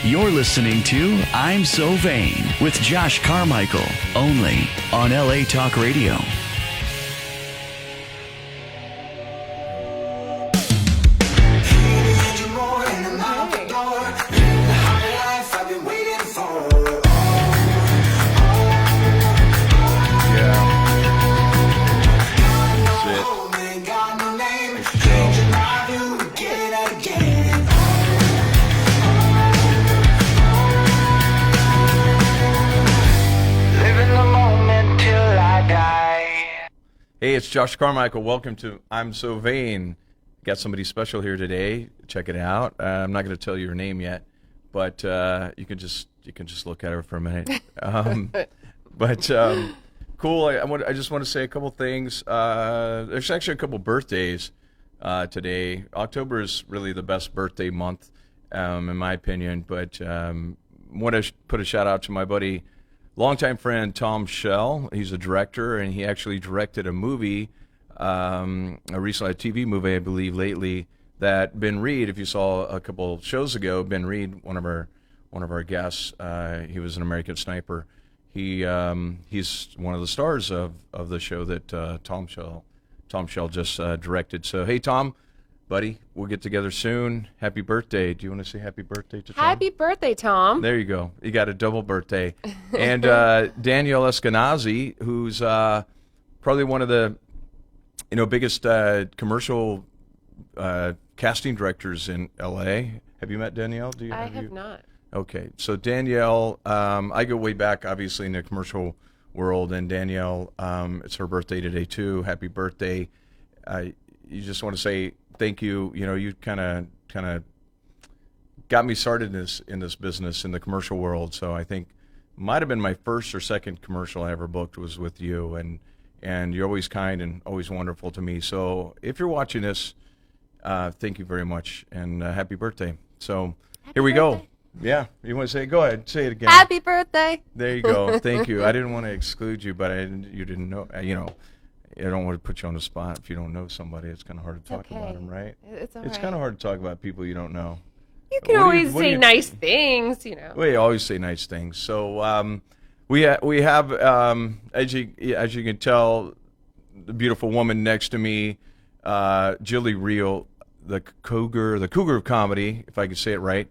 You're listening to I'm So Vain with Josh Carmichael, only on LA Talk Radio. Hey, it's Josh Carmichael. Welcome to I'm So Vain. Got somebody special here today. Check it out. I'm not going to tell you her name yet, but you can just look at her for a minute. Cool. I just want to say a couple things. There's actually a couple birthdays today. October is really the best birthday month, in my opinion. But want to put a shout out to my buddy, longtime friend Tom Shell. He's a director, and he actually directed a movie, recently a TV movie, I believe, lately. That Ben Reed, if you saw a couple shows ago, Ben Reed, one of our guests, he was an American Sniper. He's one of the stars of the show that Tom Shell just directed. So hey, Tom, buddy, we'll get together soon. Happy birthday. Do you want to say happy birthday to Tom? Happy birthday, Tom. There you go. You got a double birthday. And Danielle Eskenazi, who's probably one of the biggest commercial casting directors in L.A. Have you met Danielle? I have not. Okay. So Danielle, I go way back, obviously, in the commercial world. And Danielle, it's her birthday today, too. Happy birthday. You just want to say thank you. You know, you kind of got me started in this business in the commercial world. So I think might have been my first or second commercial I ever booked was with you, and you're always kind and always wonderful to me. So if you're watching this, thank you very much, and happy birthday. So here we go. Yeah, you want to say it? Go ahead, say it again. Happy birthday. There you go. Thank you. I didn't want to exclude you, but you didn't know. I don't want to put you on the spot. If you don't know somebody, it's kind of hard to talk about them, right? It's all It's right. kind of hard to talk about people you don't know. You can always say nice things, We always say nice things. So we have as you can tell, the beautiful woman next to me, Jillie Reil, the Cougar of comedy, if I can say it right,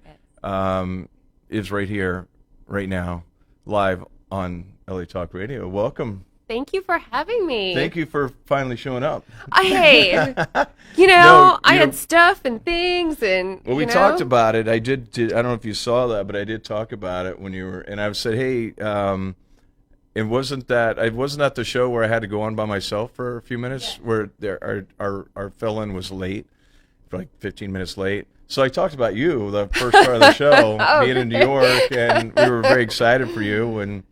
is right here, right now, live on LA Talk Radio. Welcome. Thank you for having me. Thank you for finally showing up. Hey, I had stuff and things, and we talked about it. I don't know if you saw that, but I did talk about it when you were. And I said, hey, it wasn't that the show where I had to go on by myself for a few minutes, where our fill-in was late, for like 15 minutes late. So I talked about you, the first part of the show, being in New York, and we were very excited for you. And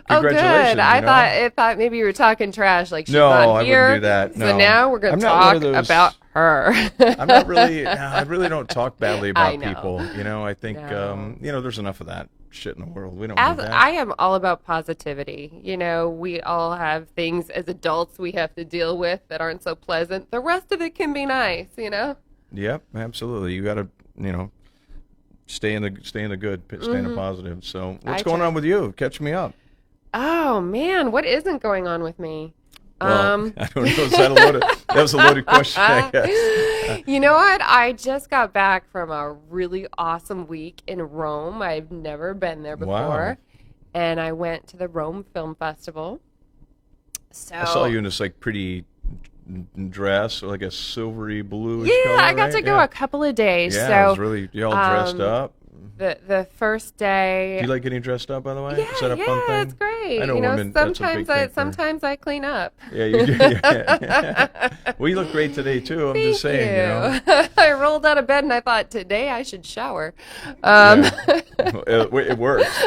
congratulations. Oh, good. I thought maybe you were talking trash, like she's no, not here. I wouldn't do that. No. So now we're going to talk about her. I'm not really. I really don't talk badly about I know. people. I think there's enough of that shit in the world. We don't need that. I am all about positivity. We all have things as adults we have to deal with that aren't so pleasant. The rest of it can be nice. Yep, absolutely. You got to, stay in the good, stay in the positive. So, what's going on with you? Catch me up. Oh man, what isn't going on with me? Well, I don't know. That was a loaded question, I guess. You know what? I just got back from a really awesome week in Rome. I've never been there before. Wow. And I went to the Rome Film Festival. So I saw you in this pretty dress, like a silvery bluish yeah, color, I got to go a couple of days. Yeah, so it was really, you all dressed up. The first day. Do you like getting dressed up, by the way? Yeah, Is that a fun thing? It's great. I know women, sometimes I clean up. Yeah, you do. Yeah. Well, you look great today too. I'm just saying. I rolled out of bed and I thought today I should shower. It works.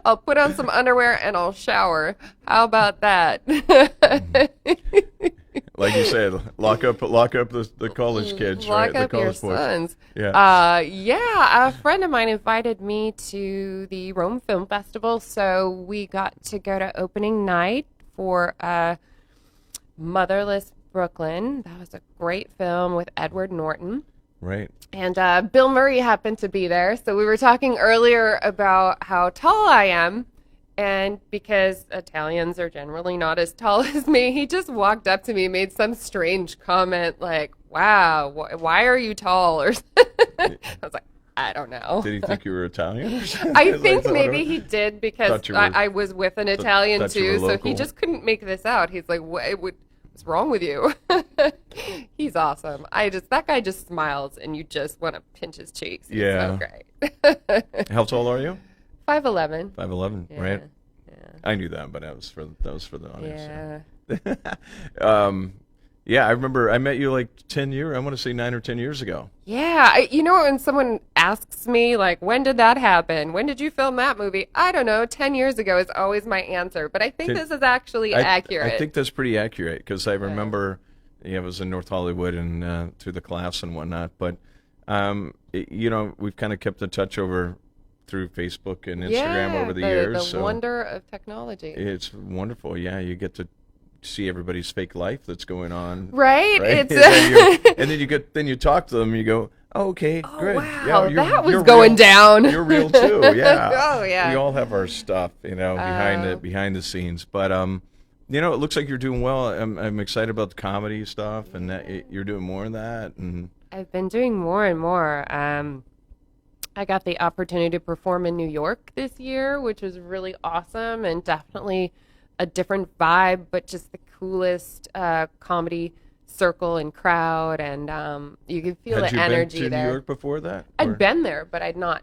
I'll put on some underwear and I'll shower. How about that? Like you said, lock up the college kids, lock right? up the college your boys. sons. Yeah. A friend of mine invited me to the Rome Film Festival, so we got to go to opening night for Motherless Brooklyn. That was a great film with Edward Norton. Right. And Bill Murray happened to be there. So we were talking earlier about how tall I am. And because Italians are generally not as tall as me, he just walked up to me and made some strange comment like, wow, why are you tall? Or I was like, I don't know. Did he think you were Italian or something? I think maybe he did because were- I was with an Italian thought you were too, so he local. just couldn't make this out. He's like, what's wrong with you? He's awesome. That guy just smiles and you just want to pinch his cheeks. He's Yeah. so great. How tall are you? 5'11". 5'11", Yeah. right? Yeah. I knew that, but that was for the audience. Yeah. Yeah, I remember I met you like 10 years, I want to say 9 or 10 years ago. Yeah. When someone asks me, like, when did that happen? When did you film that movie? I don't know. 10 years ago is always my answer. But I think this is actually accurate. I think that's pretty accurate because I remember, it was in North Hollywood and through the class and whatnot. But, we've kind of kept in touch through Facebook and Instagram over the years. The wonder of technology. It's wonderful. Yeah, you get to see everybody's fake life that's going on. Right? It's and then you talk to them and you go, oh, okay, great. Wow, Yeah, that was you're going real. down. You're real too. Yeah. Oh, yeah. We all have our stuff, behind the scenes. But it looks like you're doing well. I'm excited about the comedy stuff and that you're doing more of that. And I've been doing more and more. I got the opportunity to perform in New York this year, which was really awesome and definitely a different vibe, but just the coolest comedy circle and crowd, and you can feel the energy there. Had you been to there. New York before that? I'd been there, but I'd not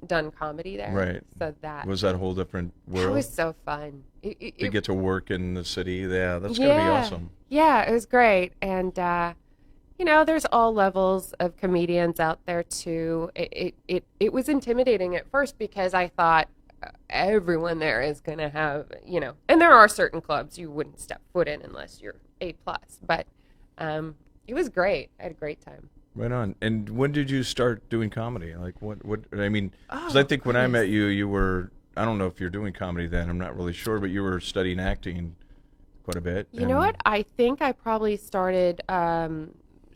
done comedy there. Right. So that was that a whole different world? That was so fun. To get to work in the city, yeah, that's gonna be awesome. Yeah, it was great, and there's all levels of comedians out there too. It was intimidating at first because I thought everyone there is going to have, and there are certain clubs you wouldn't step foot in unless you're A+, but it was great. I had a great time. Right on. And when did you start doing comedy? Like what I mean, because I think when I met you, you were, I don't know if you're doing comedy then, I'm not really sure, but you were studying acting quite a bit. You know what? I think I probably started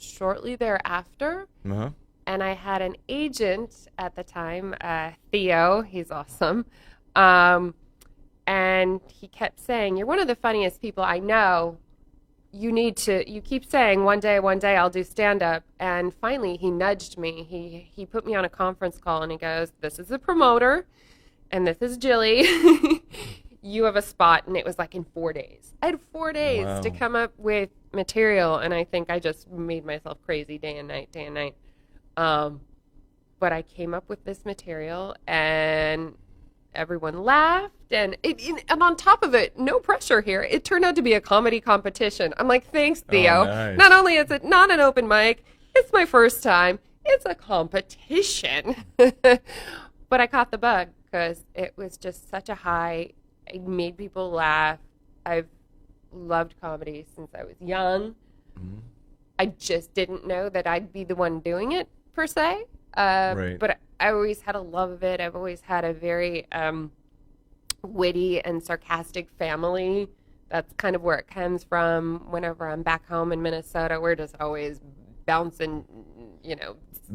shortly thereafter. Uh-huh. And I had an agent at the time, Theo. He's awesome. And he kept saying, you're one of the funniest people I know. You keep saying one day I'll do stand-up. And finally he nudged me. He put me on a conference call and he goes, this is the promoter and this is Jilly. You have a spot. And it was like in 4 days. I had 4 days to come up with material. And I think I just made myself crazy day and night. But I came up with this material and everyone laughed and on top of it, no pressure here. It turned out to be a comedy competition. I'm like, thanks, Theo. Oh, nice. Not only is it not an open mic, it's my first time. It's a competition. But I caught the bug because it was just such a high. It made people laugh. I've loved comedy since I was young. Mm-hmm. I just didn't know that I'd be the one doing it per se. Right. But I always had a love of it. I've always had a very witty and sarcastic family. That's kind of where it comes from. Whenever I'm back home in Minnesota, we're just always bouncing,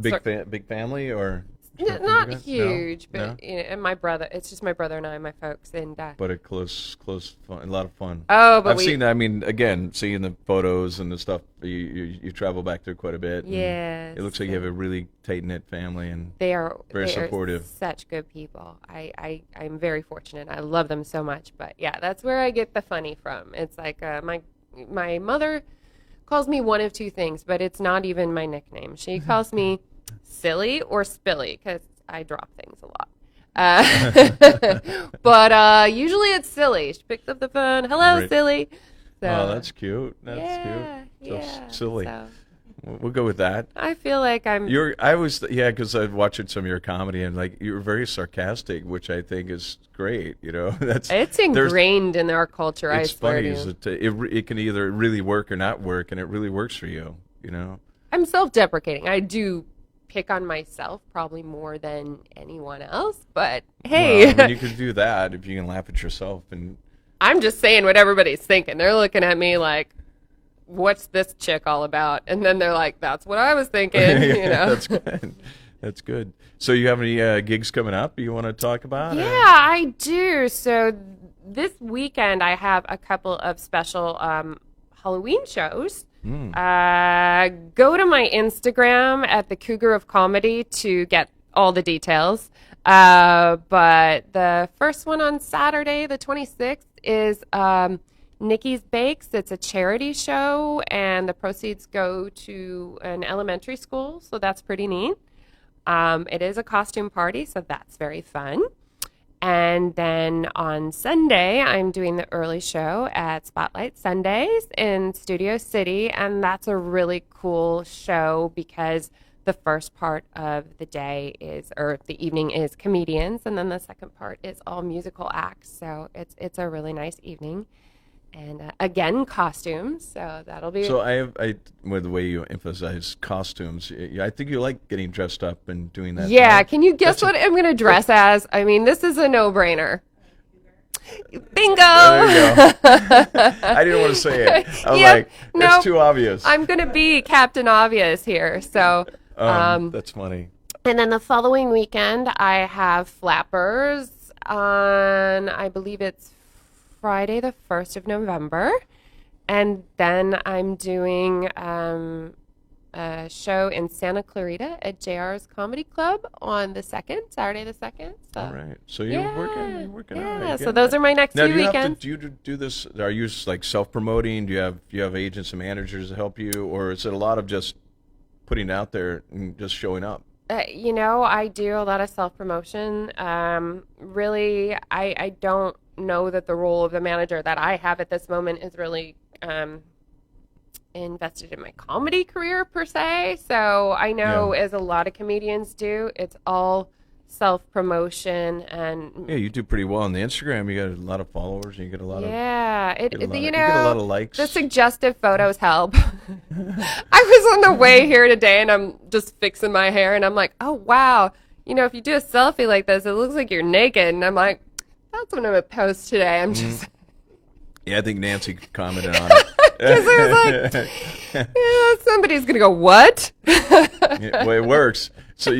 Big family or? Not huge, no? but and my brother. It's just my brother and I, my folks, and. But a close fun, a lot of fun. Oh, but I've seen. I mean, again, seeing the photos and the stuff. You travel back there quite a bit. Yes. It looks like you have a really tight knit family, and they are very supportive. Such good people. I'm very fortunate. I love them so much. But yeah, that's where I get the funny from. It's like my mother calls me one of two things, but it's not even my nickname. She calls me Silly or Spilly because I drop things a lot. But usually it's Silly. She picks up the phone. Hello, right. Silly. So, oh, that's cute. That's cute. So silly. So. We'll go with that. I feel like because I've watched some of your comedy and like you're very sarcastic, which I think is great. It's ingrained in our culture. It's I swear funny. It can either really work or not work, and it really works for you. I'm self-deprecating. I do pick on myself probably more than anyone else, but hey, well, you can do that if you can laugh at yourself. And I'm just saying what everybody's thinking. They're looking at me like, what's this chick all about? And then they're like, that's what I was thinking. That's good. That's good. So you have any gigs coming up you want to talk about? Yeah, I do. So this weekend I have a couple of special Halloween shows. Go to my Instagram at the Cougar of Comedy to get all the details. But the first one on Saturday, the 26th, is Nikki's Bakes. It's a charity show, and the proceeds go to an elementary school, so that's pretty neat. It is a costume party, so that's very fun. And then on Sunday, I'm doing the early show at Spotlight Sundays in Studio City, and that's a really cool show because the first part of the day or the evening is comedians, and then the second part is all musical acts. So it's a really nice evening. And again, costumes. So that'll be. So with the way you emphasize costumes, I think you like getting dressed up and doing that. Yeah. Can you guess what I'm going to dress as? I mean, this is a no-brainer. Bingo! There you go. I didn't want to say it. It's too obvious. I'm going to be Captain Obvious here. So. That's funny. And then the following weekend, I have Flappers on, I believe it's Friday, the 1st of November. And then I'm doing a show in Santa Clarita at JR's Comedy Club on the 2nd, Saturday the 2nd. So. All right. So you're working yeah, all right. So those are my next now, two weekends. Do you do this? Are you like self-promoting? Do you have agents and managers to help you? Or is it a lot of just putting it out there and just showing up? I do a lot of self-promotion. Really, I don't know that the role of the manager that I have at this moment is really invested in my comedy career per se. So I know, as a lot of comedians do, it's all self-promotion. And yeah, you do pretty well on the Instagram. You got a lot of followers and you get a lot of you get a lot of likes. The suggestive photos help. I was on the way here today and I'm just fixing my hair and I'm like, oh wow, if you do a selfie like this, it looks like you're naked. And I'm like, that's what I'm gonna post today. I'm just I think Nancy commented on it. Because I was like, somebody's gonna go, what? Well, it works. So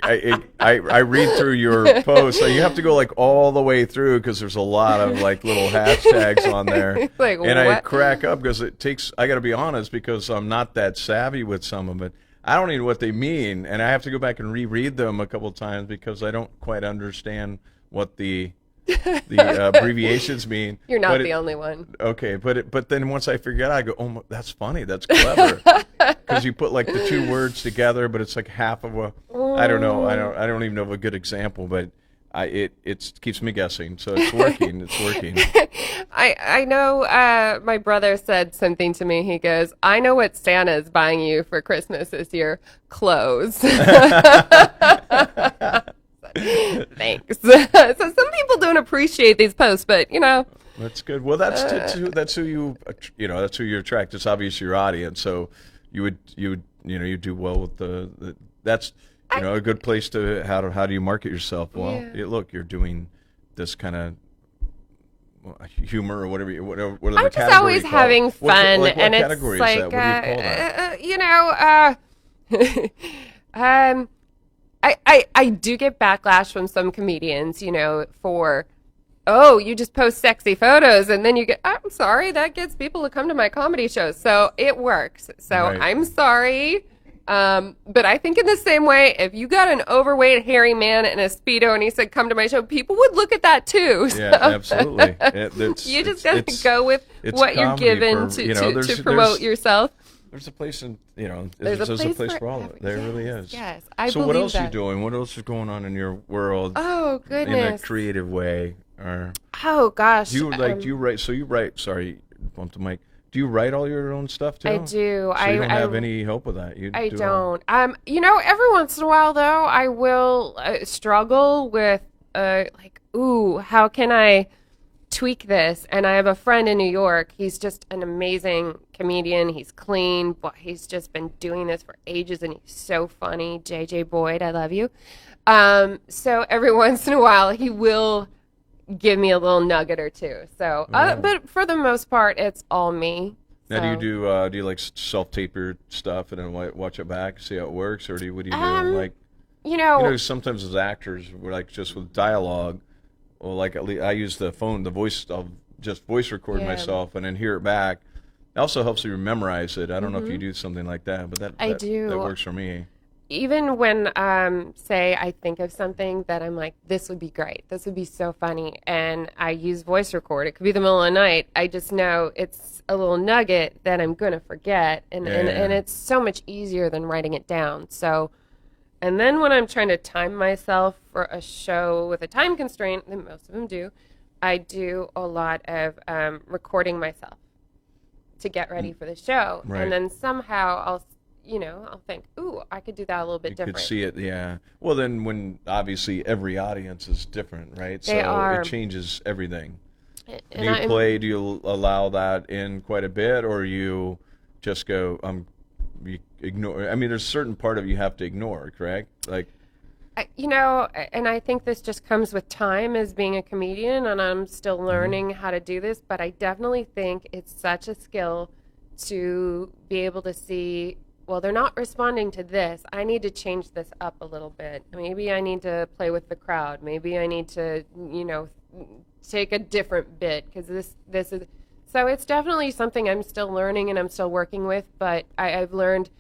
I read through your post. So you have to go like all the way through because there's a lot of like little hashtags on there. Like, and what? I crack up because it takes. I got to be honest because I'm not that savvy with some of it. I don't even know what they mean, and I have to go back and reread them a couple times because I don't quite understand what the abbreviations mean. You're not the only one. Okay, but then once I figure it out, I go, oh, that's funny. That's clever. Because you put like the two words together, but it's like half of a. I don't know. I don't even know of a good example, but it keeps me guessing. So it's working. It's working. I know. My brother said something to me. He goes, "I know what Santa's buying you for Christmas this year: clothes." Thanks. So some people don't appreciate these posts, but that's good. Well, that's who you attract. It's obvious your audience. So you do well with the that's a good place to how do you market yourself? Well, look, you're doing this kind of humor or whatever I'm just always having fun, what and it's category like is that? What do you call that? I do get backlash from some comedians, for, oh, you just post sexy photos, and then you get, I'm sorry, that gets people to come to my comedy shows. So it works. So Right. I'm sorry. But I think in the same way, if you got an overweight, hairy man in a Speedo and he said, come to my show, people would look at that too. So. Yeah, absolutely. You just got to go with what you're given to promote yourself. There's a place in, There's a place for all of it. There really is. Yes, I so believe what else that. are you doing? What else is going on in your world? Oh, In a goodness. creative way? Or Oh, gosh. do you write? So you write. Sorry, bump the mic. Do you write all your own stuff too? I do. So you don't have any help with that. I don't. Every once in a while, though, I will struggle with, how can I tweak this? And I have a friend in New York. He's just an amazing comedian. He's clean, but he's just been doing this for ages, and he's so funny. JJ Boyd, I love you. So every once in a while, he will give me a little nugget or two. So, but for the most part, it's all me. Now, So, do you like self-tape your stuff and then watch it back, see how it works, or what do you do? Like, you know, sometimes as actors, we're like just with dialogue, or like at least I use the phone, the voice. I'll just voice record Yeah. myself and then hear it back. It also helps you memorize it. I don't know if you do something like that, but I that do. works for me. Even when, say, I think of something that I'm like, this would be great, this would be so funny, and I use voice record. It could be the middle of the night. I just know it's a little nugget that I'm going to forget, and it's so much easier than writing it down. So, and then when I'm trying to time myself for a show with a time constraint, and most of them do, I do a lot of recording myself to get ready for the show. Right. And then somehow I'll think, ooh, I could do that a little bit different. You could see it, yeah. Well, then when obviously every audience is different, right? They so are. it changes everything. And Do you allow that in quite a bit, or you just go, you ignore? I mean, there's a certain part of you have to ignore, correct? Like, and I think this just comes with time as being a comedian, and I'm still learning how to do this, but I definitely think it's such a skill to be able to see, well, they're not responding to this. I need to change this up a little bit. Maybe I need to play with the crowd. Maybe I need to, take a different bit, because this is, so it's definitely something I'm still learning and I'm still working with, but I've learned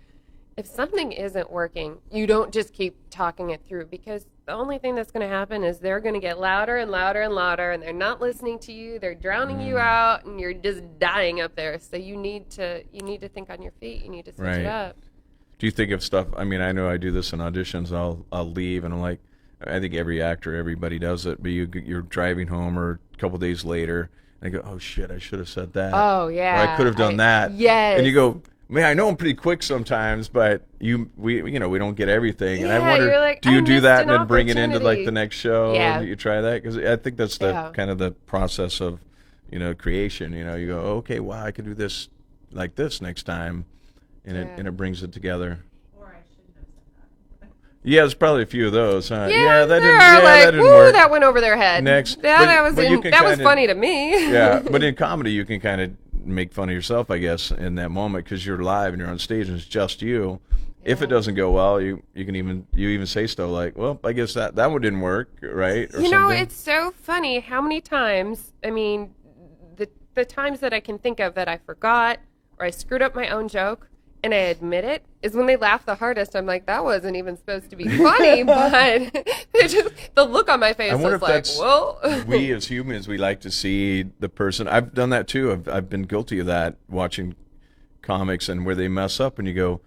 if something isn't working, you don't just keep talking it through, because the only thing that's going to happen is they're going to get louder and louder and louder, and they're not listening to you. They're drowning you out, and you're just dying up there. So you need to think on your feet. You need to switch it up. Do you think of stuff? I mean, I know I do this in auditions. I'll leave, and I'm like, I think everybody does it. But you're driving home, or a couple days later, and I go, oh shit, I should have said that. Oh yeah, or I could have done that. Yes. And you go, man, I know I'm pretty quick sometimes, but we don't get everything. And Yeah, I wonder, you're like, do you I do missed that an and then bring it into like opportunity. the next show? Yeah. You try that, because I think that's the Yeah. kind of the process of creation. You go, okay, wow, I could do this like this next time, and it brings it together. Yeah, there's probably a few of those, huh? Yeah, that that didn't work. That went over their head. Next. Yeah, But- but you can that was kinda- funny to me. Yeah, but in comedy, you can kind of make fun of yourself, I guess, in that moment, because you're live and you're on stage and it's just you. If it doesn't go well, you even say stuff like, well, I guess that one didn't work, right? Or something. It's so funny how many times, I mean, the times that I can think of that I forgot or I screwed up my own joke and I admit it is when they laugh the hardest. I'm like, that wasn't even supposed to be funny, but the look on my face I wonder was if like, that's whoa. we as humans, we like to see the person. I've done that too. I've been guilty of that, watching comics and where they mess up and you go,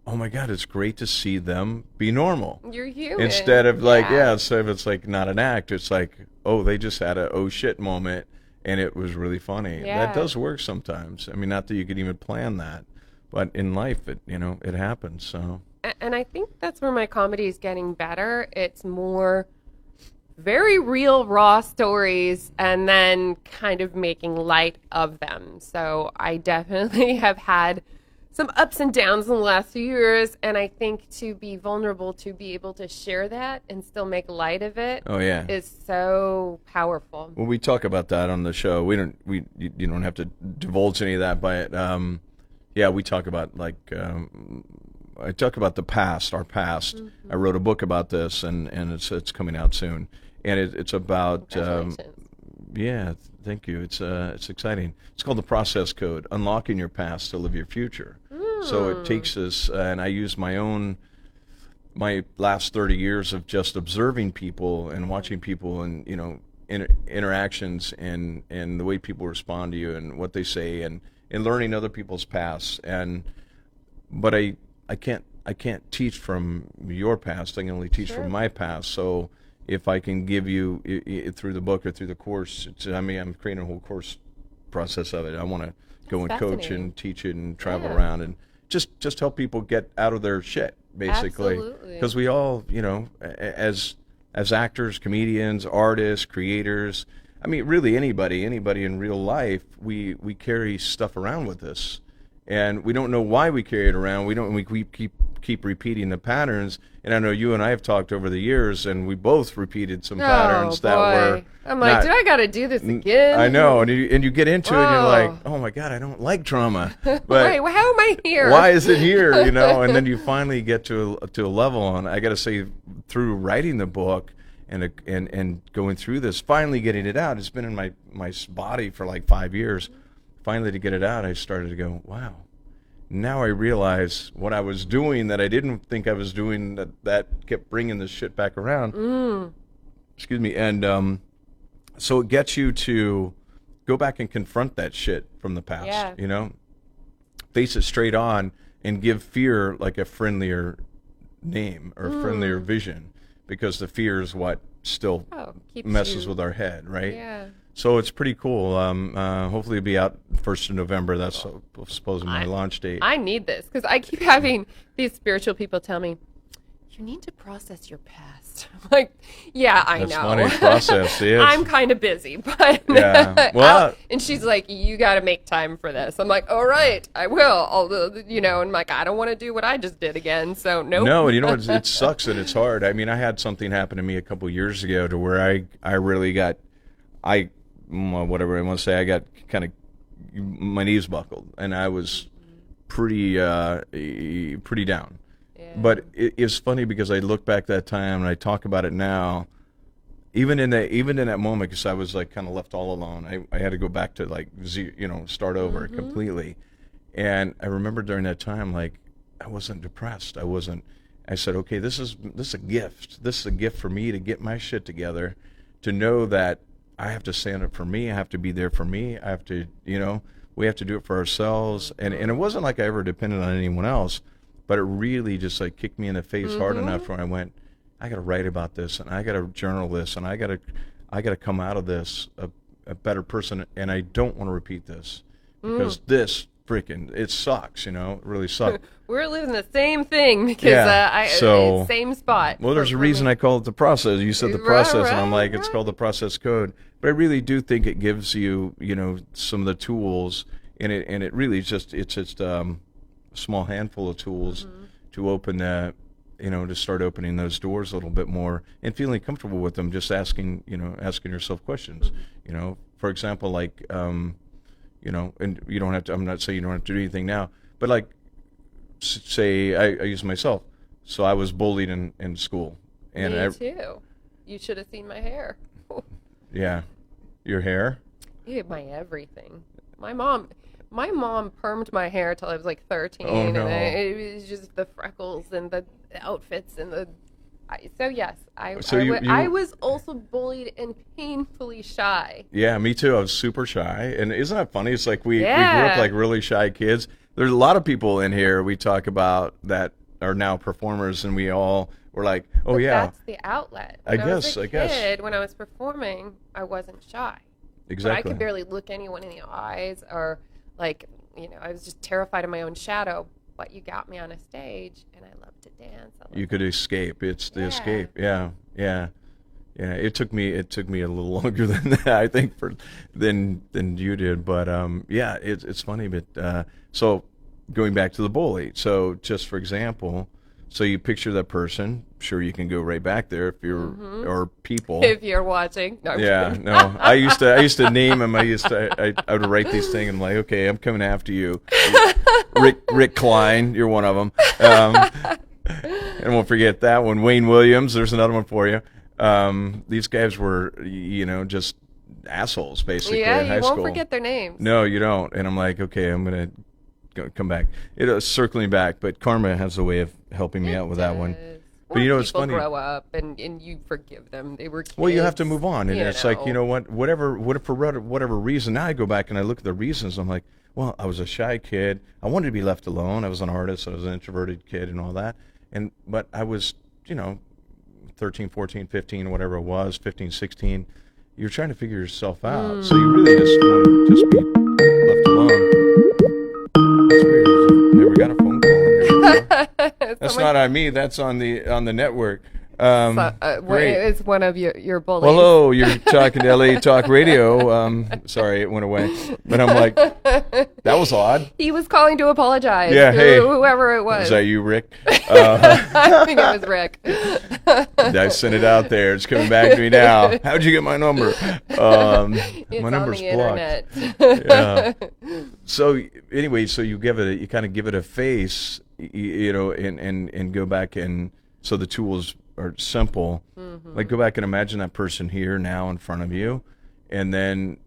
oh my God, it's great to see them be normal. You're human. Instead of instead of it's like not an act, it's like, oh, they just had a oh shit moment and it was really funny. Yeah. That does work sometimes. I mean, not that you could even plan that, but in life, it happens. So. And I think that's where my comedy is getting better. It's more very real, raw stories and then kind of making light of them. So I definitely have had some ups and downs in the last few years, and I think to be vulnerable, to be able to share that and still make light of it Oh yeah. is so powerful. Well, we talk about that on the show. You don't have to divulge any of that, but we talk about I talk about the past, our past. Mm-hmm. I wrote a book about this, and it's coming out soon, and it's about Congratulations. thank you. It's exciting. It's called The Process Code: Unlocking Your Past to Live Your Future. So it takes us, and I use my last 30 years of just observing people and watching people and interactions and the way people respond to you and what they say and learning other people's pasts. But I can't teach from your past. I can only teach from my past. So if I can give you through the book or through the course, I'm creating a whole course process of it. I want to go and coach fascinating. and teach it and travel around and just help people get out of their shit, basically. Absolutely. Because we all, as actors, comedians, artists, creators, I mean, really anybody in real life, we carry stuff around with us. And we don't know why we carry it around. We keep keep repeating the patterns. And I know you and I have talked over the years, and we both repeated some patterns that were. I'm like, do I got to do this again? I know, and you get into it, and you're like, oh my God, I don't like trauma. But wait, how am I here? Why is it here? And then you finally get to a level, and I got to say, through writing the book and going through this, finally getting it out. It's been in my body for like 5 years. Finally, to get it out, I started to go, wow. Now I realize what I was doing that I didn't think I was doing, that kept bringing this shit back around. Excuse me. And so it gets you to go back and confront that shit from the past, face it straight on and give fear like a friendlier name or a friendlier vision, because the fear is what still messes with our head, right? Yeah. So it's pretty cool. Hopefully it'll be out 1st of November. That's supposedly my launch date. I need this because I keep having these spiritual people tell me, you need to process your past. I'm like, yeah, I know. That's funny to process. I'm kind of busy, but yeah. Well, and she's like, you got to make time for this. I'm like, all right, I will. Although, and I'm like, I don't want to do what I just did again. So nope. No, and it sucks and it's hard. I mean, I had something happen to me a couple years ago to where I really got, whatever I want to say, I got kind of my knees buckled, and I was pretty down. Yeah. But it's funny because I look back that time and I talk about it now. Even in that moment, because I was like kind of left all alone. I had to go back to like start over completely. And I remember during that time, like, I wasn't depressed. I said, okay, this is a gift. This is a gift for me to get my shit together, to know that I have to stand up for me. I have to be there for me. I have to, we have to do it for ourselves. And it wasn't like I ever depended on anyone else, but it really just like kicked me in the face hard enough where I went, I got to write about this, and I got to journal this, and I got to come out of this a better person. And I don't want to repeat this because this freaking, it sucks, it really sucks. We're living the same thing because same spot. Well, there's a reason I call it the process. You said the process, and I'm like, it's called the process code. But I really do think it gives you, some of the tools, and it really is just a small handful of tools to open that, to start opening those doors a little bit more and feeling comfortable with them. Just asking yourself questions. For example, like, and you don't have to. I'm not saying you don't have to do anything now, but like, say I use myself. So I was bullied in school, and me too. You should have seen my hair. Yeah, your hair. Yeah, my everything. My mom permed my hair till I was like 13, no. And it was just the freckles and the outfits and I was also bullied and painfully shy. Yeah, me too. I was super shy, and isn't that funny? It's like we grew up like really shy kids. There's a lot of people in here we talk about that are now performers, and we all were like, oh, but yeah. That's the outlet. I guess. When I was performing, I wasn't shy. Exactly. But I could barely look anyone in the eyes, or like, I was just terrified of my own shadow. But you got me on a stage, and I love to dance. You could escape. It's the escape. Yeah. It took me a little longer than that, I think, than you did. But it's funny. But so going back to the bully. So just for example, so you picture that person. Sure, you can go right back there if you're or people. If you're watching. No, no. I used to name them. I would write these things and I'm like, okay, I'm coming after you. Rick Klein, you're one of them. And we'll forget that one. Wayne Williams, there's another one for you. These guys were, just assholes basically in high school. Yeah, you won't forget their names. No, you don't. And I'm like, okay, I'm gonna come back. Circling back, but karma has a way of helping me out with that one. But it's funny. People grow up and you forgive them. They were kids. Well, you have to move on, and it's like, what for whatever reason. Now I go back and I look at the reasons. I'm like, well, I was a shy kid. I wanted to be left alone. I was an artist. I was an introverted kid and all that. But I was, 13, 14, 15, whatever it was, 15, 16. You're trying to figure yourself out. So you really just want to just be left alone. That's weird. Never got a phone call. That's not on me. That's on the network. Great. It's one of your bullies. Hello, you're talking to LA Talk Radio. Sorry, it went away. But I'm like, that was odd. He was calling to apologize. Yeah, to hey. whoever it was. Was that you, Rick? I think it was Rick. I sent it out there. It's coming back to me now. How'd you get my number? It's my number's on the blocked. internet. Yeah. So anyway, so you kind of give it a face, and go back, and so the tools are simple. Mm-hmm. Like, go back and imagine that person here now in front of you, and then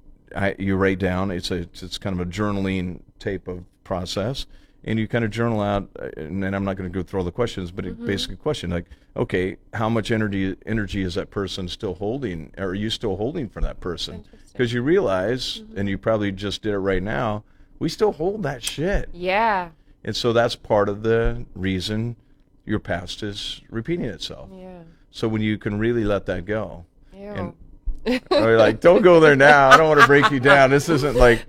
you write down. It's kind of a journaling type of process, and you kind of journal out. And then I'm not going to go through all the questions, but Mm-hmm. a basic question like, okay, how much energy is that person still holding? Or are you still holding for that person? Because you realize, and you probably just did it right now, we still hold that shit. Yeah. And so that's part of the reason your past is repeating itself. Yeah. So when you can really let that go, Ew. and you're like, don't go there now. I don't want to break you down. This isn't like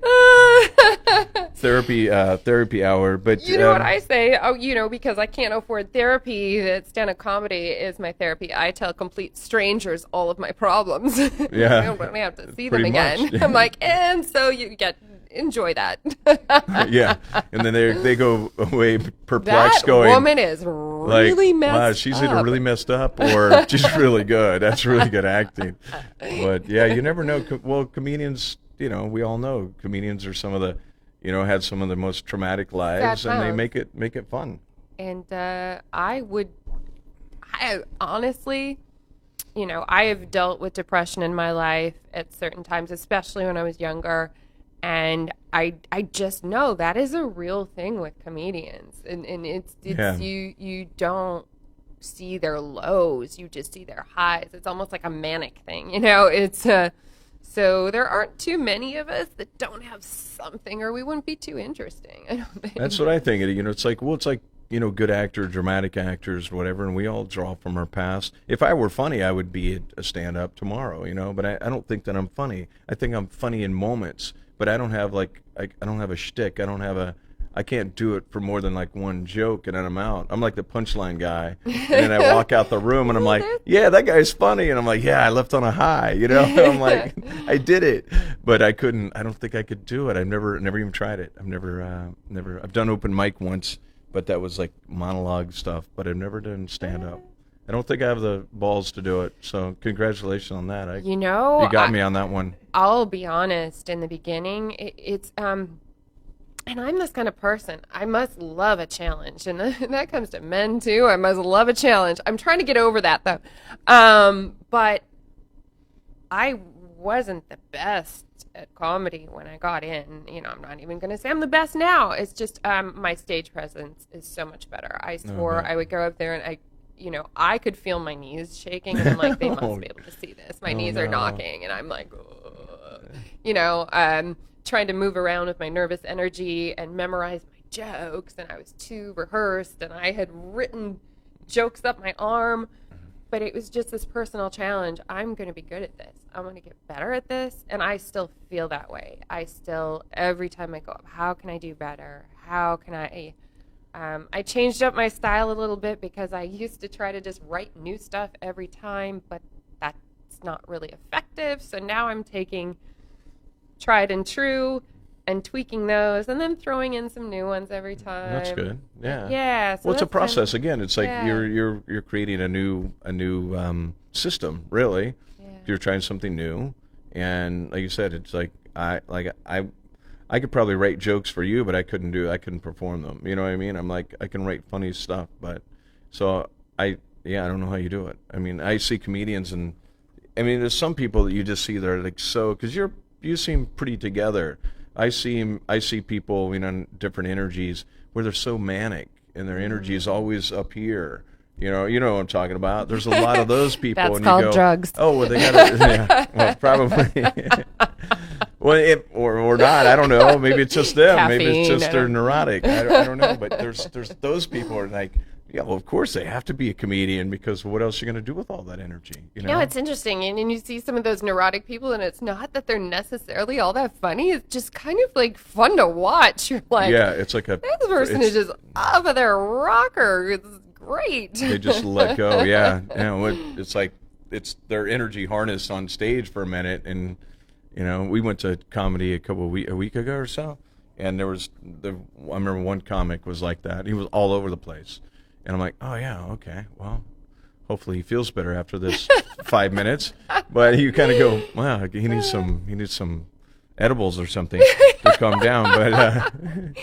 therapy hour. But You know what I say? Oh, because I can't afford therapy, that stand-up comedy is my therapy. I tell complete strangers all of my problems. Yeah. I don't have to see Pretty them again. much. I'm like, and so you enjoy that. yeah, and then they go away perplexed, That going, woman is really messed wow, she's up. either really messed up or she's really good. That's really good acting. But yeah, you never know. Well, comedians, we all know comedians are some of the, had some of the most traumatic lives, and they make it fun. And I honestly, I have dealt with depression in my life at certain times, especially when I was younger. And I just know that is a real thing with comedians. And it's Yeah. you don't see their lows, you just see their highs. It's almost like a manic thing, it's so there aren't too many of us that don't have something, or we wouldn't be too interesting. I don't think. That's what I think. It's like good actors, dramatic actors, whatever, and we all draw from our past. If I were funny, I would be a stand-up tomorrow, but I don't think that I'm funny. I think I'm funny in moments, but I don't have I don't have a shtick. I can't do it for more than one joke, and then I'm out. I'm like the punchline guy, and then I walk out the room, and I'm like, yeah, that guy's funny, and I'm like, yeah, I left on a high, I'm like, I did it, but I couldn't. I don't think I could do it. I've never even tried it. I've done open mic once, but that was like monologue stuff. But I've never done stand up. I don't think I have the balls to do it. So congratulations on that. You got me on that one. I'll be honest. In the beginning, it's and I'm this kind of person. I must love a challenge, and that comes to men too. I must love a challenge. I'm trying to get over that though. But I wasn't the best at comedy when I got in. I'm not even going to say I'm the best now. It's just my stage presence is so much better. I swore I would go up there and I could feel my knees shaking, and I'm like, they must be able to see this. My knees are knocking, and I'm like, trying to move around with my nervous energy and memorize my jokes, and I was too rehearsed, and I had written jokes up my arm, but it was just this personal challenge. I'm going to be good at this. I'm going to get better at this, and I still feel that way. Every time I go up, how can I do better? How can I changed up my style a little bit, because I used to try to just write new stuff every time, but that's not really effective. So now I'm taking tried and true and tweaking those, and then throwing in some new ones every time. That's good. Yeah. Yeah. So well, it's a process. Again, it's like you're creating a new system, really. Yeah. You're trying something new, and like you said, it's like I could probably write jokes for you, but I couldn't perform them. You know what I mean? I'm like, I can write funny stuff, but so I don't know how you do it. I mean, I see comedians, and there's some people that you just see that are like, so, because you seem pretty together. I see people, in different energies where they're so manic, and their energy is always up here. You know what I'm talking about. There's a lot of those people. That's and called you go, drugs. Oh, well, they got well, probably. Well, or not. I don't know. Maybe it's just them. Caffeine, Maybe it's just they're neurotic. I don't know. But there's those people who are like, yeah, well, of course they have to be a comedian, because what else are you going to do with all that energy? It's interesting. And you see some of those neurotic people, and it's not that they're necessarily all that funny. It's just kind of like fun to watch. You're like, yeah, it's like this person is just off of their rocker. It's great. They just let go. Yeah. It's like it's their energy harnessed on stage for a minute. And, we went to comedy a week ago or so. And I remember one comic was like that. He was all over the place. And I'm like, oh, yeah, okay, well, hopefully he feels better after this 5 minutes. But you kind of go, wow, he needs some edibles or something to calm down. But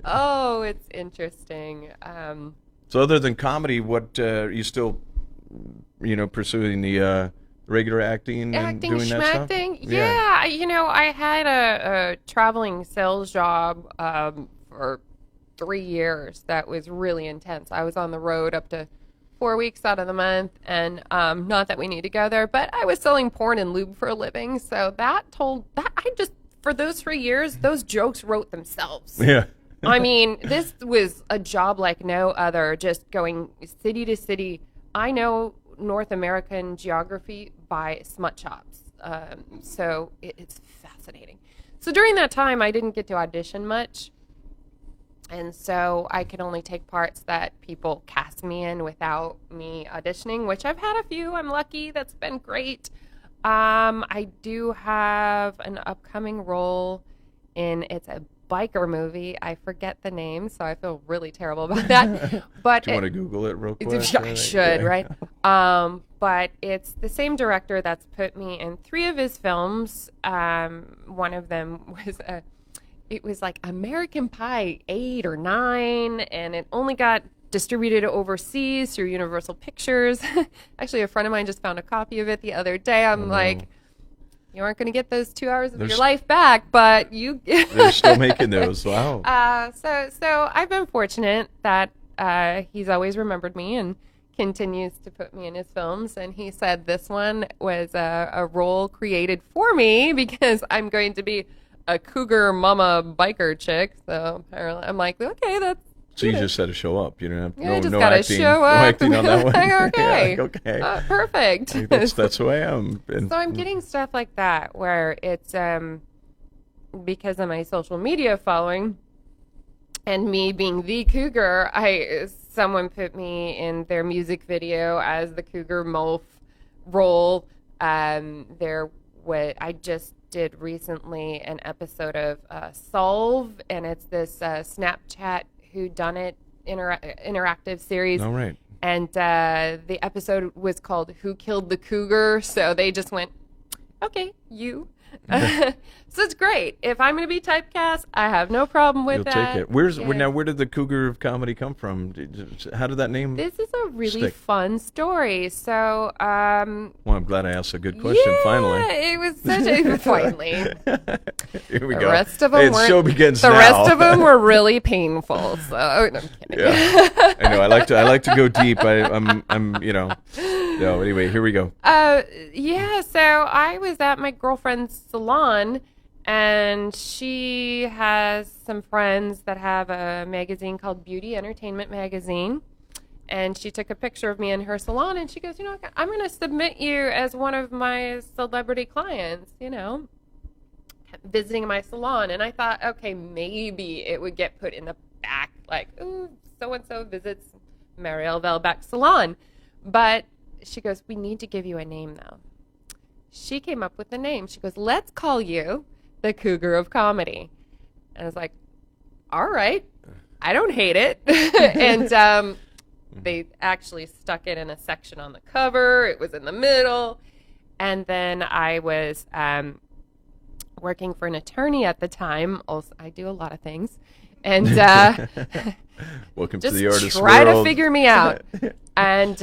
oh, it's interesting. So other than comedy, what are you still, pursuing the regular acting and doing that stuff? Yeah, I had a traveling sales job for 3 years that was really intense. I was on the road up to 4 weeks out of the month, and not that we need to go there, but I was selling porn and lube for a living. So for those 3 years, those jokes wrote themselves. Yeah. I mean, this was a job like no other, just going city to city. I know North American geography by smut shops. So it's fascinating. So during that time, I didn't get to audition much. And so I could only take parts that people cast me in without me auditioning, which I've had a few. I'm lucky. That's been great. I do have an upcoming role it's a biker movie. I forget the name, so I feel really terrible about that. But do you want to Google it real quick? I should, right? But it's the same director that's put me in 3 of his films. One of them was like American Pie 8 or 9, and it only got distributed overseas through Universal Pictures. Actually, a friend of mine just found a copy of it the other day. I'm like, you aren't going to get those 2 hours of your life back, but you... They're still making those. Wow. So I've been fortunate that he's always remembered me and continues to put me in his films. And he said this one was a role created for me because I'm going to be a cougar mama biker chick. So apparently I'm like, okay, that's... So you just had to show up. You didn't have just no gotta acting. show up. No acting on that one. Okay. Yeah, okay. Perfect. That's who I am. So I'm getting stuff like that where it's because of my social media following and me being the cougar, someone put me in their music video as the cougar mof role. I just did recently an episode of Solve, and it's this Snapchat whodunit interactive series. All right. And the episode was called Who Killed the Cougar? So they just went, okay, you. So it's great. If I'm going to be typecast, I have no problem with that. You'll take it. Where did the Cougar of comedy come from? How did that name This is a really stick? fun story. So, well, I'm glad I asked a good question finally. It was such a finally. Here we go. The rest of them show begins the now. rest of them were really painful. So, no, I'm kidding. Yeah. I know. I like to go deep. I'm No, anyway, here we go. So I was at my girlfriend's salon, and she has some friends that have a magazine called Beauty Entertainment Magazine. And she took a picture of me in her salon, and she goes, I'm going to submit you as one of my celebrity clients, visiting my salon. And I thought, okay, maybe it would get put in the back, like, ooh, so-and-so visits Marielle Velbeck's salon. But she goes, we need to give you a name, though. She came up with the name. She goes, let's call you the Cougar of Comedy. And I was like, all right, I don't hate it. And they actually stuck it in a section on the cover. It was in the middle. And then I was working for an attorney at the time. Also, I do a lot of things. And welcome just to the artist try world. to figure me out. And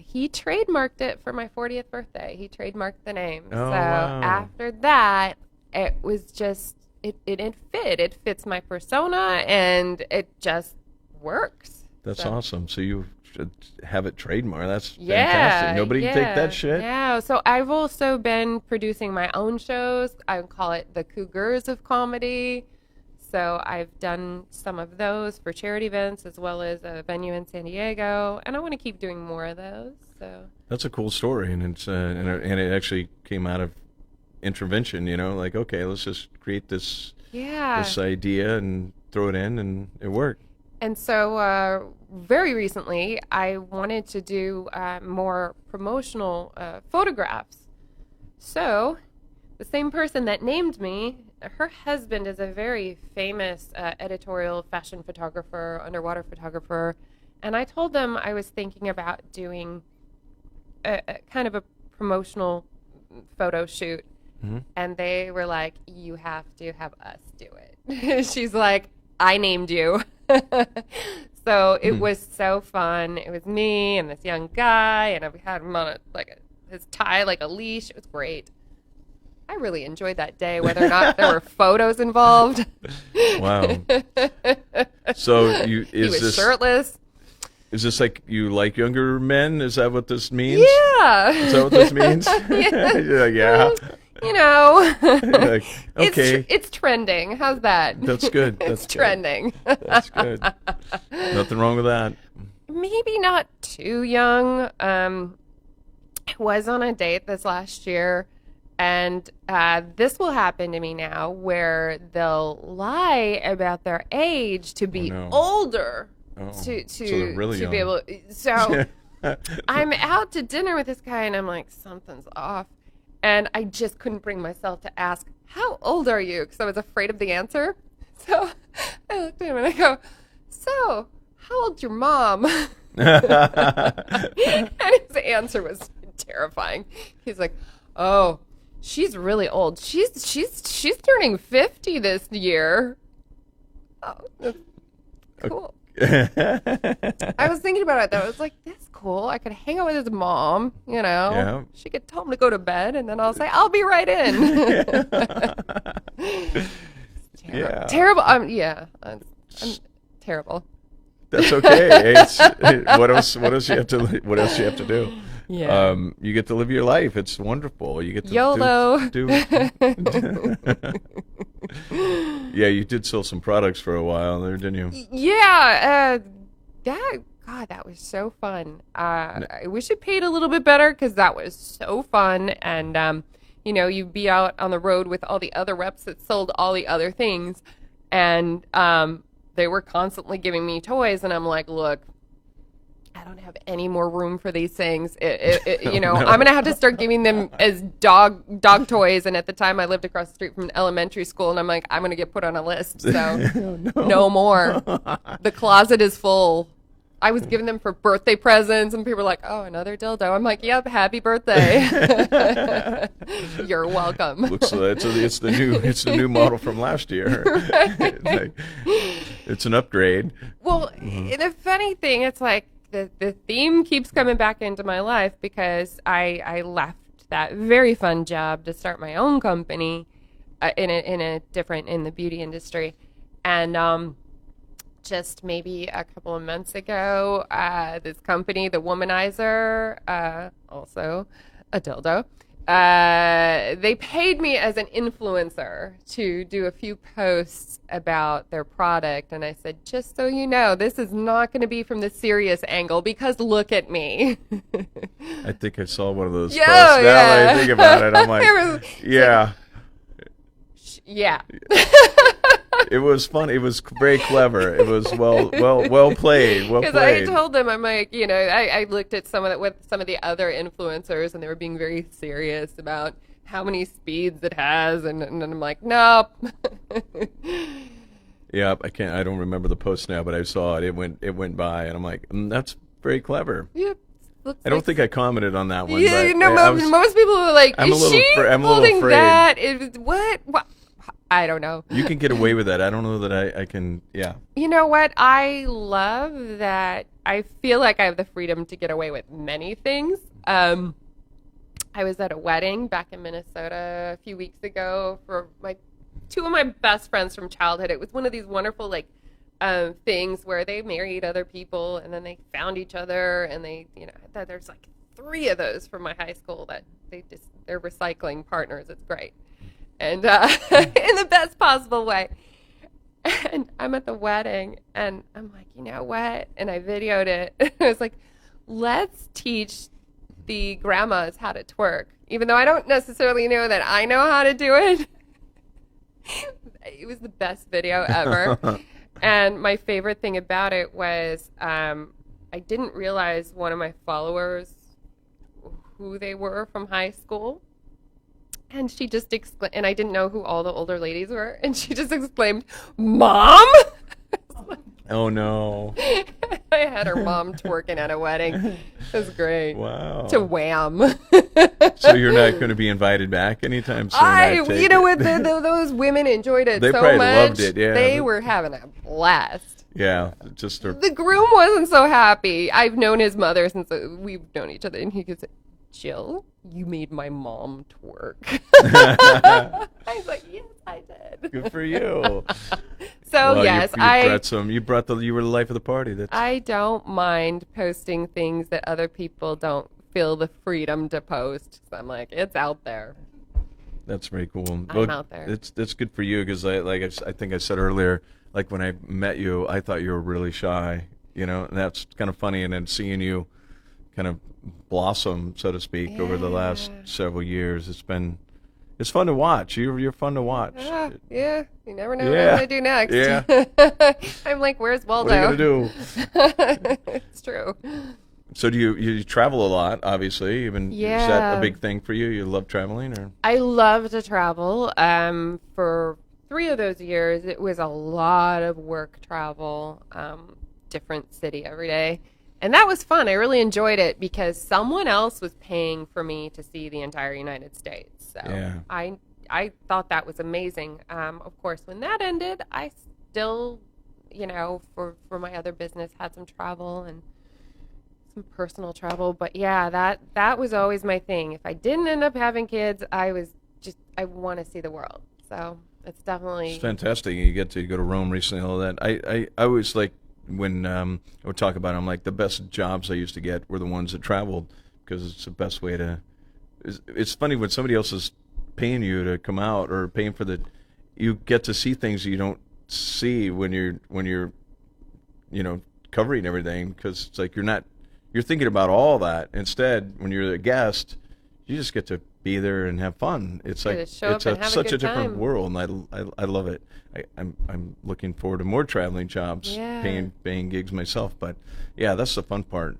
he trademarked it for my 40th birthday. He trademarked the name. Oh, so wow. after that, it was just, it fit. It fits my persona, and it just works. That's awesome. So you should have it trademarked. That's fantastic. Nobody can take that shit. Yeah. So I've also been producing my own shows. I call it the Cougars of Comedy. So I've done some of those for charity events as well as a venue in San Diego, and I want to keep doing more of those. So that's a cool story, and it's and it actually came out of intervention. Like, okay, let's just create this idea and throw it in, and it worked. And so very recently, I wanted to do more promotional photographs. So the same person that named me, her husband is a very famous editorial fashion photographer, underwater photographer, and I told them I was thinking about doing a kind of a promotional photo shoot, and they were like, you have to have us do it. She's like, I named you. So it was so fun. It was me and this young guy, and we had him on his tie like a leash. It was great. I really enjoyed that day, whether or not there were photos involved. Wow. So he was shirtless. Is this like you like younger men? Is that what this means? Yeah. Is that what this means? Yeah. You're like, yeah. You know. Like, okay. It's trending. How's that? That's good. That's it's trending. That's good. Nothing wrong with that. Maybe not too young. I was on a date this last year, and this will happen to me now, where they'll lie about their age to be older. To so they're really to young. be able. So I'm out to dinner with this guy, and I'm like, something's off, and I just couldn't bring myself to ask, how old are you? Because I was afraid of the answer. So I looked at him and I go, so how old's your mom? And his answer was terrifying. He's like, oh, she's really old. She's turning 50 this year. Oh, that's cool. I was thinking about it though. I was like, that's cool. I could hang out with his mom, you know. Yeah. She could tell him to go to bed, and then I'll say, I'll be right in. Yeah. Terrible. I'm terrible. That's okay. What else you have to do? Yeah. You get to live your life. It's wonderful. You get to YOLO. do Yeah, you did sell some products for a while there, didn't you? Yeah. That was so fun. I wish it paid a little bit better, because that was so fun. And, you'd be out on the road with all the other reps that sold all the other things. And they were constantly giving me toys. And I'm like, look, I don't have any more room for these things. No. I'm going to have to start giving them as dog toys. And at the time I lived across the street from an elementary school, and I'm like, I'm going to get put on a list. So no more. The closet is full. I was giving them for birthday presents, and people were like, oh, another dildo. I'm like, yep, happy birthday. You're welcome. Looks like it's the new model from last year. Right. It's an upgrade. Well, the funny thing, it's like the theme keeps coming back into my life, because I left that very fun job to start my own company in the beauty industry. And just maybe a couple of months ago, this company, The Womanizer, also a dildo, they paid me as an influencer to do a few posts about their product. And I said, just so you know, this is not going to be from the serious angle, because look at me. I think I saw one of those Yeah, posts. Now that yeah. I think about it, I'm like, yeah. Yeah. It was fun. It was very clever. It was well played. Well Because I played. told them, I'm like, I looked at some of the other influencers, and they were being very serious about how many speeds it has, and I'm like, nope. Yeah, I don't remember the post now, but I saw it. It went by, and I'm like, that's very clever. Yep. I don't think I commented on that one. Yeah, but most people were like, I'm is a little she I'm a little holding afraid. that? What? I don't know. You can get away with that. I don't know that I can. Yeah. You know what? I love that. I feel like I have the freedom to get away with many things. I was at a wedding back in Minnesota a few weeks ago for two of my best friends from childhood. It was one of these wonderful things where they married other people, and then they found each other, and there's like 3 of those from my high school that they're recycling partners. It's great. And in the best possible way. And I'm at the wedding, and I'm like, you know what? And I videoed it. I was like, let's teach the grandmas how to twerk. Even though I don't necessarily know that I know how to do it. It was the best video ever. And my favorite thing about it was I didn't realize one of my followers who they were from high school. And she just exclaimed, and I didn't know who all the older ladies were, and she just exclaimed, "Mom!" Oh, no. I had her mom twerking at a wedding. It was great. Wow. To Wham. So you're not going to be invited back anytime soon? You know what? Those women enjoyed it they so probably much. loved it, yeah. They were having a blast. Yeah, The groom wasn't so happy. I've known his mother since we've known each other, and he goes, "Jill, you made my mom twerk." I was like, "Yes, I did." Good for you. So well, yes, you were the life of the party. I don't mind posting things that other people don't feel the freedom to post. So I'm like, it's out there. That's very cool. I'm out there. It's good for you because I think I said earlier, like when I met you, I thought you were really shy, and that's kind of funny. And then seeing you kind of blossom, so to speak, over the last several years, it's fun to watch. You're fun to watch. Yeah. You never know what I'm going to do next. Yeah. I'm like, where's Waldo? What are you going to do? It's true. So do you travel a lot, obviously? Is that a big thing for you? You love traveling? Or I love to travel. For 3 of those years, it was a lot of work travel, different city every day. And that was fun. I really enjoyed it because someone else was paying for me to see the entire United States. So I thought that was amazing. Of course, when that ended, I still, for my other business, had some travel and some personal travel. But yeah, that was always my thing. If I didn't end up having kids, I want to see the world. So it's definitely... It's fantastic. You get to go to Rome recently and all that. I always like... When I would talk about it, I'm like, the best jobs I used to get were the ones that traveled because it's the best way to. It's funny when somebody else is paying you to come out or paying for you get to see things you don't see when you're covering everything because it's like you're thinking about all that. Instead, when you're a guest, you just get to be there and have fun. It's like it's such a different world, and I love it. I'm looking forward to more traveling jobs, paying gigs myself. But yeah, that's the fun part.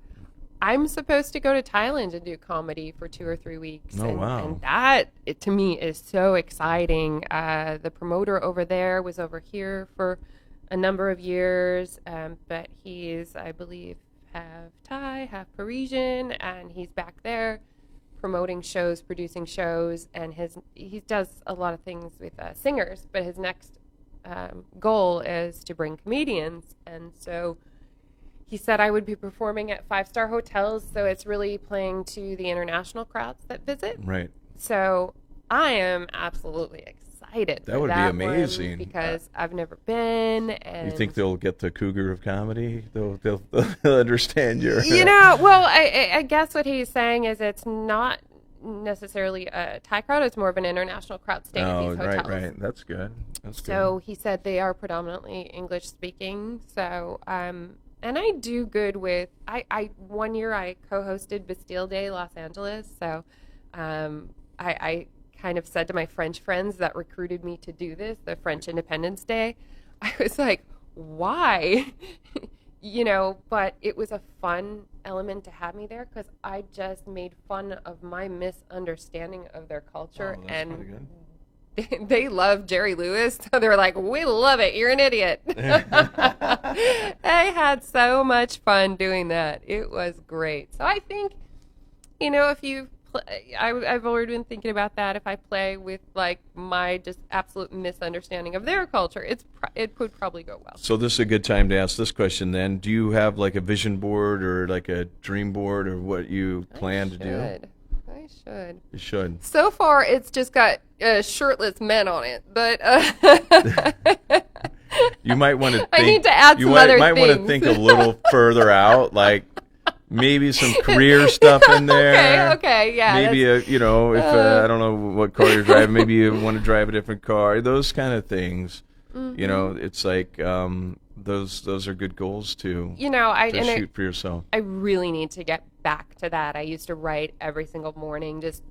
I'm supposed to go to Thailand and do comedy for 2 or 3 weeks. Oh, wow. And that, to me, is so exciting. The promoter over there was over here for a number of years, but he's, I believe, half Thai, half Parisian, and he's back there promoting shows, producing shows, and he does a lot of things with singers, but his next goal is to bring comedians. And so he said I would be performing at 5-star hotels, so it's really playing to the international crowds that visit. Right. So I am absolutely excited. That would be amazing because I've never been. And you think they'll get the Cougar of comedy? They'll understand your. Well, I guess what he's saying is it's not necessarily a Thai crowd; it's more of an international crowd staying at these hotels. Right. That's good. So he said they are predominantly English speaking. So and I do good with. I 1 year I co-hosted Bastille Day Los Angeles. So I kind of said to my French friends that recruited me to do this, the French Independence Day, I was like, why? But it was a fun element to have me there because I just made fun of my misunderstanding of their culture. Oh, that's pretty good. They love Jerry Lewis, so they're like, we love it. You're an idiot. I had so much fun doing that. It was great. So I think, if you I've already been thinking about that. If I play with like my just absolute misunderstanding of their culture, it could probably go well. So this is a good time to ask this question then. Do you have like a vision board or like a dream board or what you plan to do? I should. You should. So far, it's just got shirtless men on it, but you might want to think. I need to add some other things. You might want to think a little further out, like maybe some career stuff in there. Okay, yeah. Maybe if I don't know what car you're driving, maybe you want to drive a different car. Those kind of things. Mm-hmm. It's like those are good goals to shoot for yourself. I really need to get back to that. I used to write every single morning, just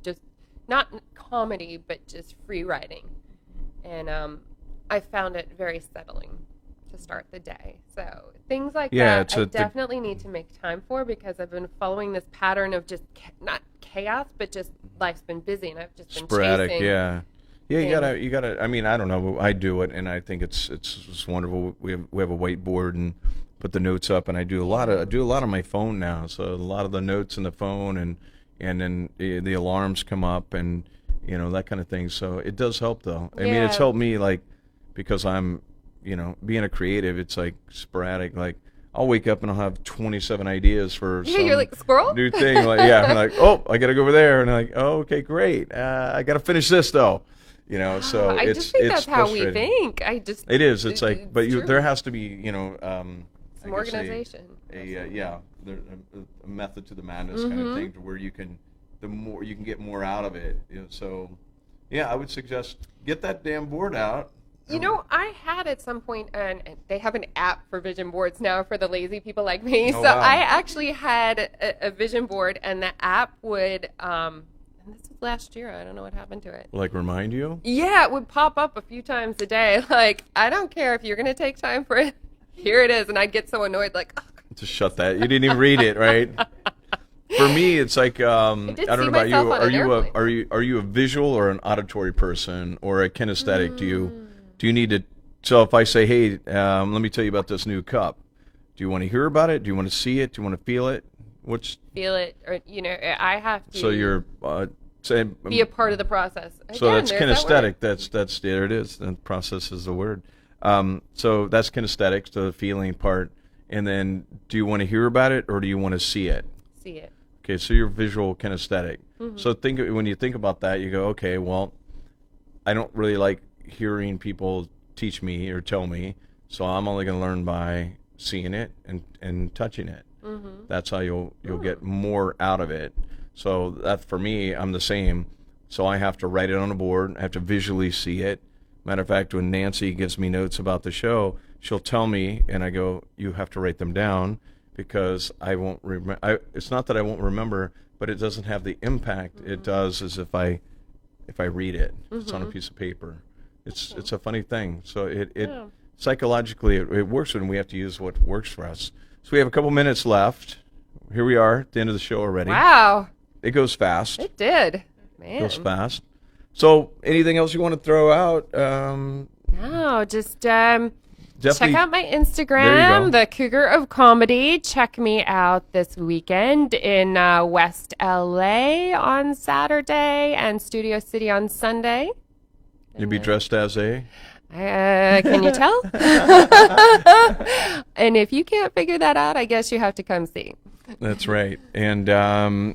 not comedy, but just free writing, and I found it very settling to start the day. So things like Yeah, that I definitely need to make time for, because I've been following this pattern of just not chaos, but just life's been busy and I've just been sporadic. chasing. Yeah, you gotta. I mean, I don't know. I do it, and I think it's just wonderful. We have a whiteboard and put the notes up, and I do a lot on my phone now. So a lot of the notes in the phone, and then the alarms come up, and that kind of thing. So it does help, though. I mean, it's helped me, like, because I'm, being a creative. It's like sporadic. Like, I'll wake up and I'll have 27 ideas for some you're like squirrel new thing. Like, yeah, I'm like, oh, I gotta go over there, and I'm like, oh, okay, great. I gotta finish this though. So I just think that's how we think. It is. It's like, but true. there has to be, some organization. A method to the madness kind of thing, to where you can get more out of it. So, yeah, I would suggest get that damn board out. I had at some point, and they have an app for vision boards now for the lazy people like me. Oh, So wow. I actually had a vision board, and the app would, and this was last year, I don't know what happened to it. Like, remind you? Yeah, it would pop up a few times a day. Like, I don't care if you're going to take time for it. Here it is. And I'd get so annoyed, like, oh. Just shut that. You didn't even read it, right? For me, it's like, I don't know about you. Are you a visual or an auditory person, or a kinesthetic? Do you need to? So if I say, hey, let me tell you about this new cup. Do you want to hear about it? Do you want to see it? Do you want to feel it? Feel it, or I have to. So you're saying be a part of the process. So that's kinesthetic. That's there it is. The process is the word. So that's kinesthetic, the feeling part. And then, do you want to hear about it, or do you want to see it? See it. Okay, so you're visual kinesthetic. So when you think about that, you go, okay, well, I don't really like hearing people teach me or tell me, so I'm only going to learn by seeing it and touching it. That's how you'll get more out of it. So that, for me, I'm the same. So I have to write it on a board. I have to visually see it. Matter of fact, when Nancy gives me notes about the show, she'll tell me, and I go, you have to write them down, because I won't remember. It's not that I won't remember, but it doesn't have the impact it does as if I read it. It's on a piece of paper. It's a funny thing. So it psychologically it works when we have to use what works for us. So we have a couple minutes left. Here we are at the end of the show already. Wow. It goes fast. It did. Man. It goes fast. So anything else you want to throw out? No, just check out my There you Instagram, go. the Cougar of Comedy. Check me out this weekend in West LA on Saturday and Studio City on Sunday. You'll be dressed as a? Can you tell? And if you can't figure that out, I guess you have to come see. That's right. And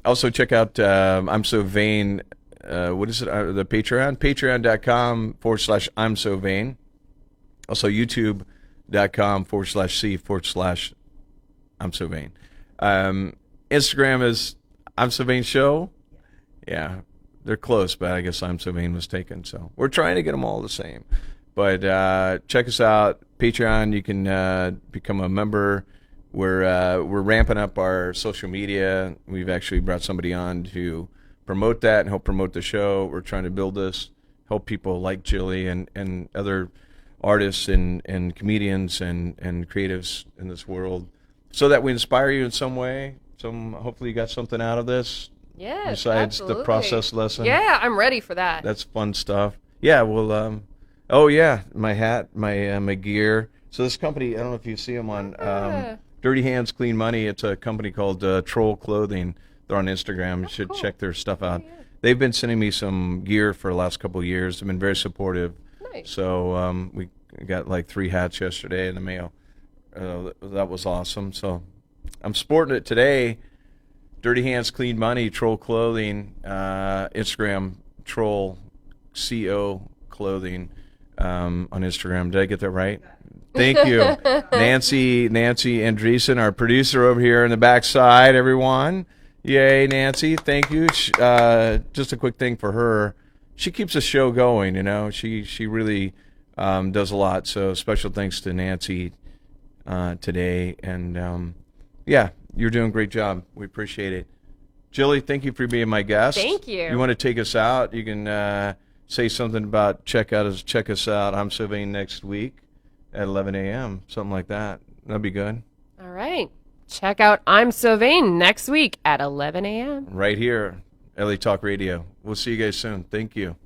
also check out I'm So Vain. What is it? The Patreon? Patreon.com/I'm So Vain. Also YouTube.com/C/I'm So Vain. Instagram is I'm So Vain Show. Yeah, they're close, but I guess I'm So Vain was taken. So we're trying to get them all the same. But check us out. Patreon, you can become a member. We're ramping up our social media. We've actually brought somebody on to promote that and help promote the show. We're trying to build this, help people like Jilly and other artists and comedians and creatives in this world, so that we inspire you in some way. Hopefully you got something out of this. Yes, besides absolutely. the process lesson. Yeah, I'm ready for that. That's fun stuff. Yeah, well, oh yeah, my hat, my gear. So this company, I don't know if you see them on Dirty Hands, Clean Money. It's a company called Troll Clothing. They're on Instagram. You should check their stuff out. Yeah. They've been sending me some gear for the last couple of years. They've been very supportive. Nice. So we got like 3 hats yesterday in the mail. That was awesome. So I'm sporting it today. Dirty Hands, Clean Money, Troll Clothing, Instagram, Troll CO Clothing on Instagram. Did I get that right? Thank you. Nancy Andreessen, our producer over here in the backside, everyone. Yay, Nancy. Thank you. Just a quick thing for her. She keeps the show going, She really does a lot. So special thanks to Nancy today. And, yeah, you're doing a great job. We appreciate it. Jilly, thank you for being my guest. Thank you. You want to take us out? You can say something about check us out. I'm So Vain next week. at 11 a.m., something like that. That'd be good. All right. Check out I'm So Vain next week at 11 a.m. Right here, LA Talk Radio. We'll see you guys soon. Thank you.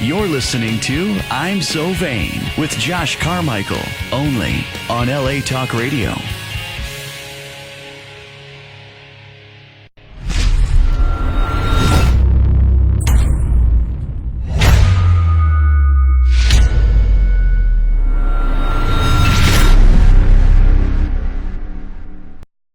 You're listening to I'm So Vain with Josh Carmichael, only on LA Talk Radio.